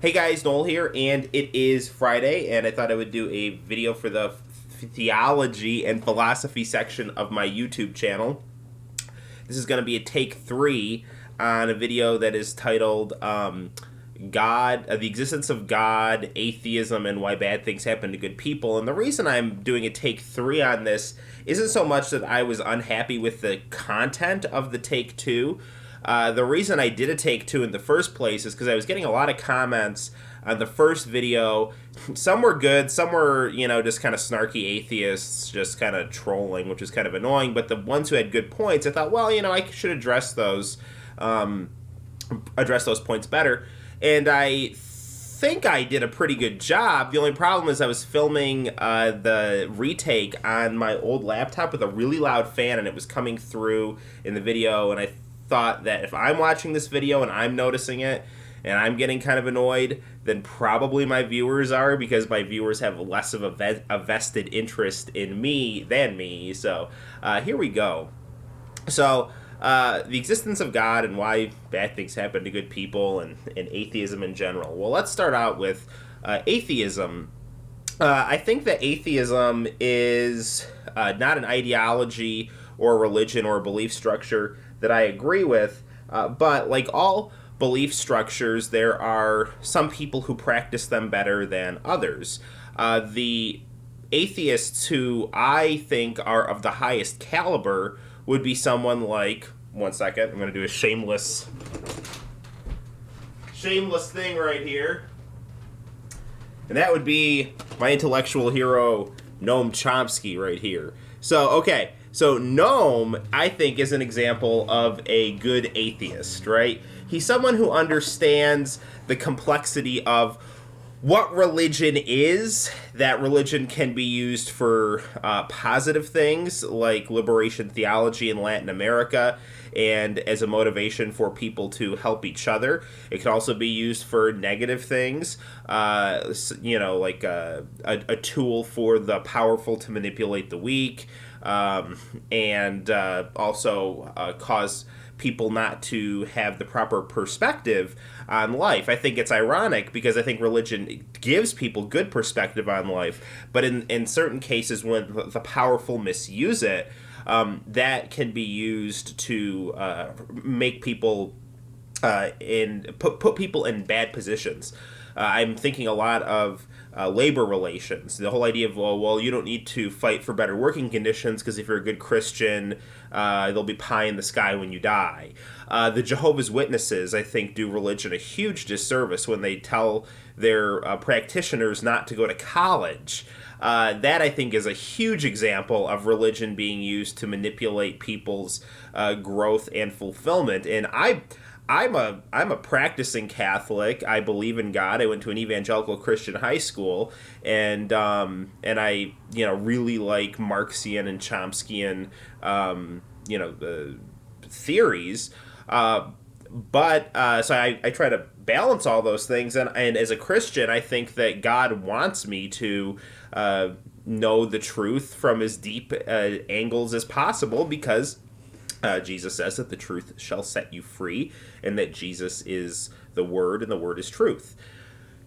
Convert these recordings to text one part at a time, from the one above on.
Hey guys, Noel here, and it is Friday, and I thought I would do a video for the theology and philosophy section of my YouTube channel. This is going to be a take 3 on a video that is titled the existence of God, atheism, and why bad things happen to good people. And the reason I'm doing a take 3 on this isn't so much that I was unhappy with the content of the take 2. The reason I did a take 2 in the first place is because I was getting a lot of comments on the first video. Some were good, some were, just kind of snarky atheists, just kind of trolling, which is kind of annoying. But the ones who had good points, I thought, well, I should address those points better. And I think I did a pretty good job. The only problem is I was filming the retake on my old laptop with a really loud fan, and it was coming through in the video, and I thought that if I'm watching this video and I'm noticing it and I'm getting kind of annoyed, then probably my viewers are, because my viewers have less of a vested interest in me than me. So here we go. So the existence of God and why bad things happen to good people, and atheism in general. Well, let's start out with atheism. I think that atheism is not an ideology or religion or belief structure that I agree with, but like all belief structures, there are some people who practice them better than others. The atheists who I think are of the highest caliber would be someone like, one second, I'm going to do a shameless thing right here, and that would be my intellectual hero, Noam Chomsky, right here. So Noam, I think, is an example of a good atheist, right? He's someone who understands the complexity of what religion is, that religion can be used for positive things like liberation theology in Latin America and as a motivation for people to help each other. It can also be used for negative things, like a tool for the powerful to manipulate the weak, and also cause people not to have the proper perspective on life. I think it's ironic because I think religion gives people good perspective on life, but in certain cases when the powerful misuse it, that can be used to make people put people in bad positions. I'm thinking a lot of labor relations. The whole idea of, well, you don't need to fight for better working conditions because if you're a good Christian, there'll be pie in the sky when you die. The Jehovah's Witnesses, I think, do religion a huge disservice when they tell their practitioners not to go to college. That, I think, is a huge example of religion being used to manipulate people's growth and fulfillment. And I'm a practicing Catholic. I believe in God. I went to an evangelical Christian high school, and I really like Marxian and Chomskyan theories. But so I try to balance all those things, and as a Christian, I think that God wants me to know the truth from as deep angles as possible, because Jesus says that the truth shall set you free, and that Jesus is the Word, and the Word is truth.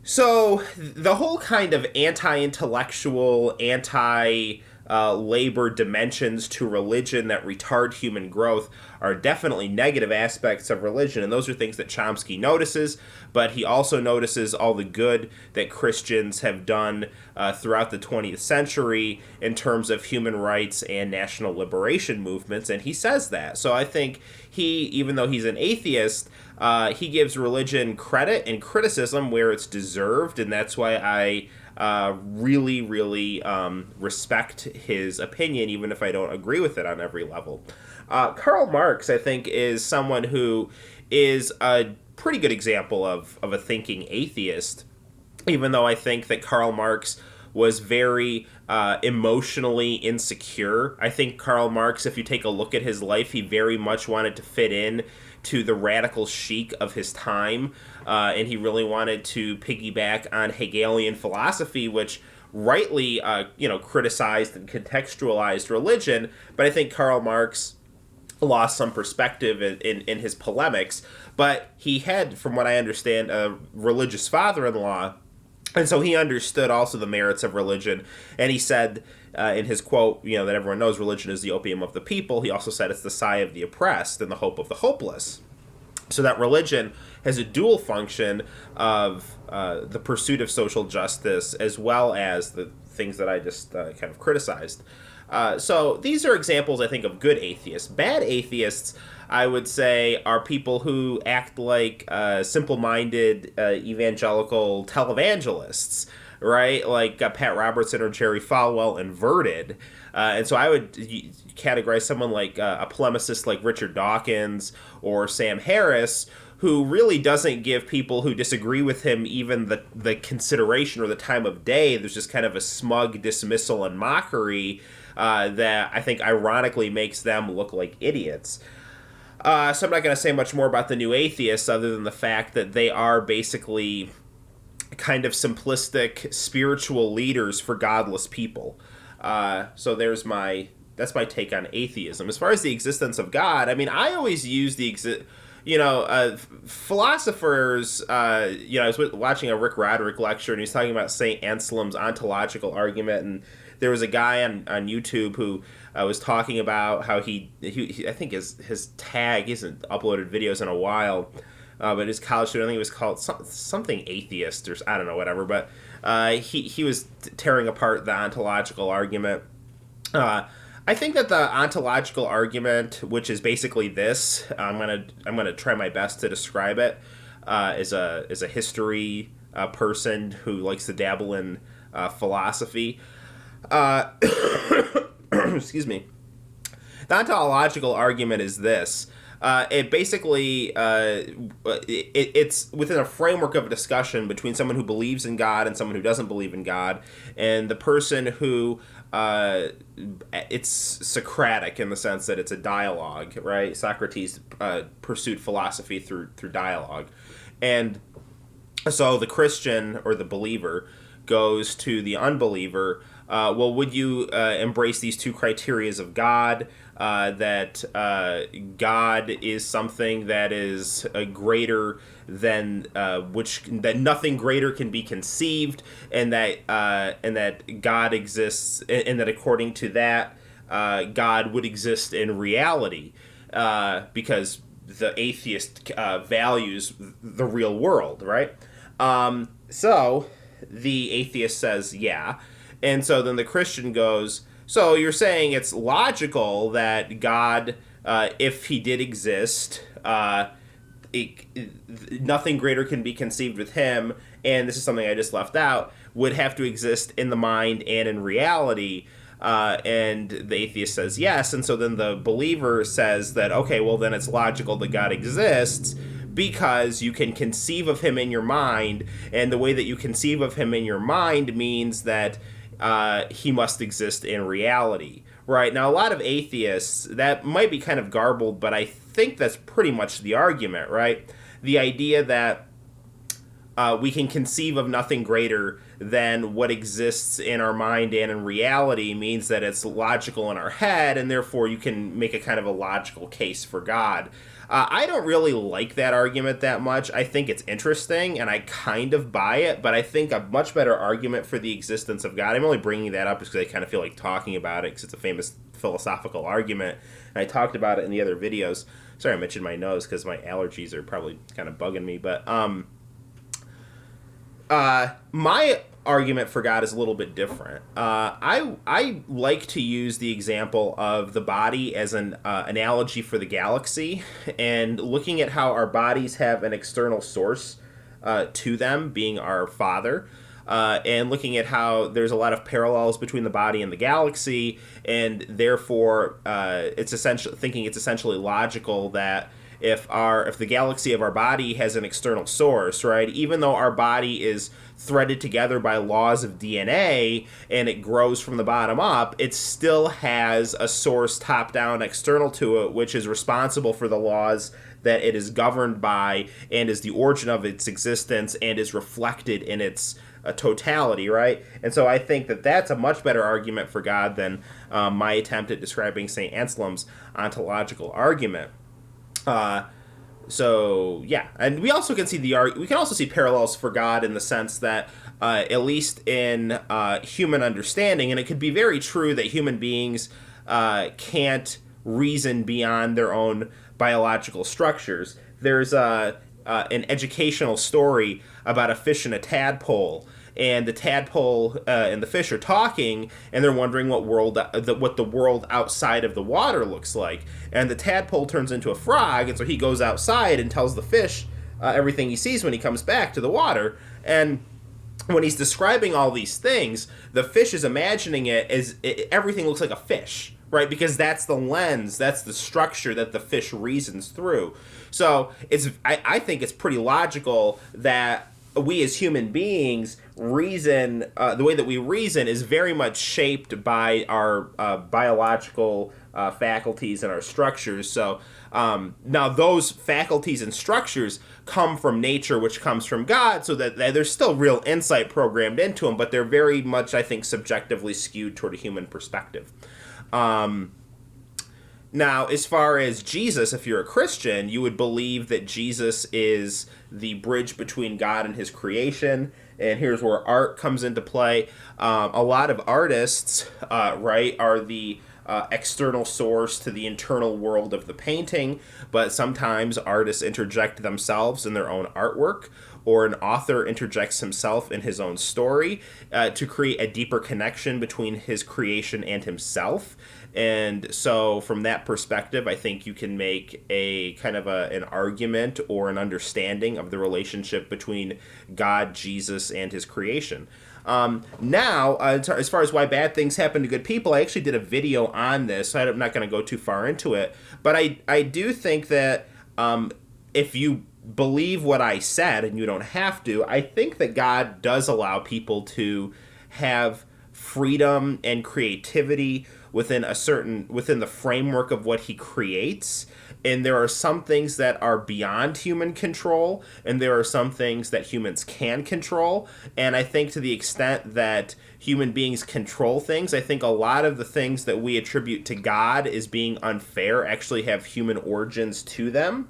So the whole kind of anti-intellectual, anti-labor dimensions to religion that retard human growth are definitely negative aspects of religion, and those are things that Chomsky notices, but he also notices all the good that Christians have done throughout the 20th century in terms of human rights and national liberation movements, and he says that. So I think even though he's an atheist, he gives religion credit and criticism where it's deserved, and that's why I really respect his opinion, even if I don't agree with it on every level. Karl Marx, I think, is someone who is a pretty good example of a thinking atheist, even though I think that Karl Marx was very emotionally insecure. I think Karl Marx, if you take a look at his life, he very much wanted to fit in to the radical chic of his time, and he really wanted to piggyback on Hegelian philosophy, which rightly criticized and contextualized religion. But I think Karl Marx lost some perspective in his polemics, but he had, from what I understand, a religious father-in-law, and so he understood also the merits of religion, and he said in his quote, that everyone knows, religion is the opium of the people. He also said it's the sigh of the oppressed and the hope of the hopeless. So that religion has a dual function of the pursuit of social justice as well as the things that I just kind of criticized. So these are examples, I think, of good atheists. Bad atheists, I would say, are people who act like simple-minded evangelical televangelists, right? Like Pat Robertson or Jerry Falwell inverted. And so I would categorize someone like a polemicist like Richard Dawkins or Sam Harris, who really doesn't give people who disagree with him even the consideration or the time of day. There's just kind of a smug dismissal and mockery that I think ironically makes them look like idiots. So I'm not going to say much more about the new atheists other than the fact that they are basically kind of simplistic spiritual leaders for godless people. So that's my take on atheism. As far as the existence of God, I mean, I always use philosophers, I was watching a Rick Roderick lecture, and he was talking about St. Anselm's ontological argument, and there was a guy on YouTube who was talking about how he I think his tag, he hasn't uploaded videos in a while, but his college student, I think it was called something atheist, or I don't know, whatever, but he was tearing apart the ontological argument. I think that the ontological argument, which is basically this, I'm gonna try my best to describe it as a history person who likes to dabble in philosophy. Excuse me. The ontological argument is this. It basically it's within a framework of a discussion between someone who believes in God and someone who doesn't believe in God, and the person who it's Socratic in the sense that it's a dialogue, right? Socrates pursued philosophy through dialogue, and so the Christian or the believer goes to the unbeliever. Well, would you embrace these two criterias of God? That God is something that is greater than that nothing greater can be conceived, and that God exists, and that according to that, God would exist in reality, because the atheist values the real world, right? So the atheist says, yeah. And so then the Christian goes, so you're saying it's logical that God, if he did exist, nothing greater can be conceived with him, and this is something I just left out, would have to exist in the mind and in reality. And the atheist says yes, and so then the believer says that, okay, well then it's logical that God exists, because you can conceive of him in your mind, and the way that you conceive of him in your mind means that he must exist in reality, right? Now, a lot of atheists, that might be kind of garbled, but I think that's pretty much the argument, right? The idea that we can conceive of nothing greater than what exists in our mind and in reality means that it's logical in our head, and therefore you can make a kind of a logical case for God. I don't really like that argument that much. I think it's interesting, and I kind of buy it, but I think a much better argument for the existence of God, I'm only bringing that up because I kind of feel like talking about it because it's a famous philosophical argument, and I talked about it in the other videos. Sorry, I mentioned my nose because my allergies are probably kind of bugging me, but my argument for God is a little bit different. I like to use the example of the body as an analogy for the galaxy, and looking at how our bodies have an external source to them, being our Father, and looking at how there's a lot of parallels between the body and the galaxy, and therefore it's essentially logical that if the galaxy of our body has an external source, right, even though our body is threaded together by laws of DNA and it grows from the bottom up, it still has a source top down external to it, which is responsible for the laws that it is governed by and is the origin of its existence and is reflected in its a totality, right? And so I think that that's a much better argument for God than my attempt at describing St. Anselm's ontological argument. So yeah, and we also can see we can also see parallels for God in the sense that at least in human understanding, and it could be very true that human beings can't reason beyond their own biological structures. There's an educational story about a fish and a tadpole, and the tadpole and the fish are talking, and they're wondering what the world outside of the water looks like. And the tadpole turns into a frog, and so he goes outside and tells the fish everything he sees when he comes back to the water. And when he's describing all these things, the fish is imagining it as everything looks like a fish, right? Because that's the lens, that's the structure that the fish reasons through. So I think it's pretty logical that we as human beings reason, the way that we reason is very much shaped by our biological faculties and our structures. So now those faculties and structures come from nature, which comes from God, so that there's still real insight programmed into them, but they're very much, I think, subjectively skewed toward a human perspective. Now, as far as Jesus, if you're a Christian, you would believe that Jesus is the bridge between God and his creation. And here's where art comes into play. A lot of artists, right, are the external source to the internal world of the painting, but sometimes artists interject themselves in their own artwork, or an author interjects himself in his own story to create a deeper connection between his creation and himself. And so from that perspective, I think you can make a kind of an argument or an understanding of the relationship between God, Jesus, and his creation. Now, as far as why bad things happen to good people, I actually did a video on this, so I'm not going to go too far into it. But I do think that if you believe what I said, and you don't have to, I think that God does allow people to have freedom and creativity within the framework of what he creates. And there are some things that are beyond human control, and there are some things that humans can control. And I think to the extent that human beings control things, I think a lot of the things that we attribute to God as being unfair actually have human origins to them,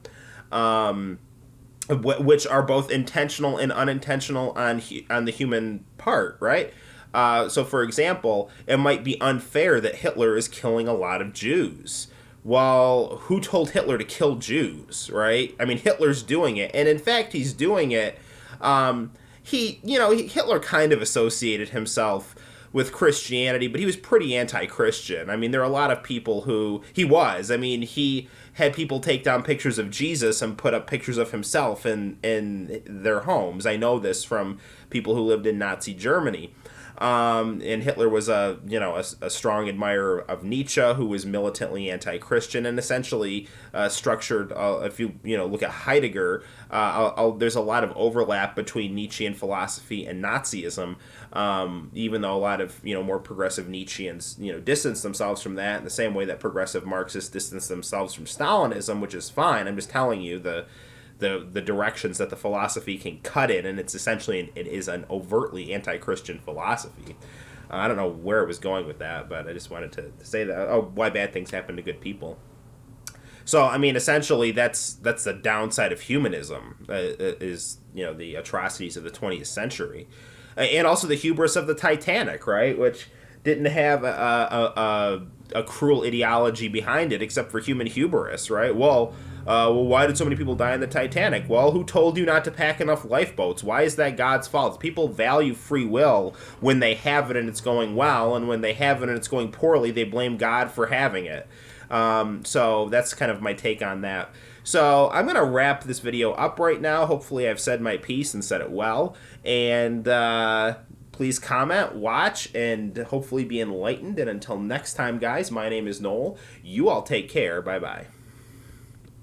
which are both intentional and unintentional on the human part, right? So, for example, it might be unfair that Hitler is killing a lot of Jews. Well, who told Hitler to kill Jews, right? I mean, Hitler's doing it, and in fact, he's doing it. Hitler kind of associated himself with Christianity, but he was pretty anti-Christian. I mean, there are a lot of people who he had people take down pictures of Jesus and put up pictures of himself in their homes. I know this from people who lived in Nazi Germany. And Hitler was a strong admirer of Nietzsche, who was militantly anti-Christian and essentially structured. If you look at Heidegger, there's a lot of overlap between Nietzschean philosophy and Nazism. Even though a lot of more progressive Nietzscheans distance themselves from that in the same way that progressive Marxists distance themselves from Stalinism, which is fine. I'm just telling you the directions that the philosophy can cut in, and it is an overtly anti-Christian philosophy. I don't know where it was going with that, but I just wanted to say that. Oh, why bad things happen to good people. So, I mean, essentially, that's the downside of humanism, is the atrocities of the 20th century, and also the hubris of the Titanic, right, which didn't have a cruel ideology behind it except for human hubris, right? Well, why did so many people die in the Titanic? Well, who told you not to pack enough lifeboats? Why is that God's fault? People value free will when they have it and it's going well, and when they have it and it's going poorly, they blame God for having it. So that's kind of my take on that. So I'm going to wrap this video up right now. Hopefully I've said my piece and said it well. And please comment, watch, and hopefully be enlightened. And until next time, guys, my name is Noel. You all take care. Bye-bye.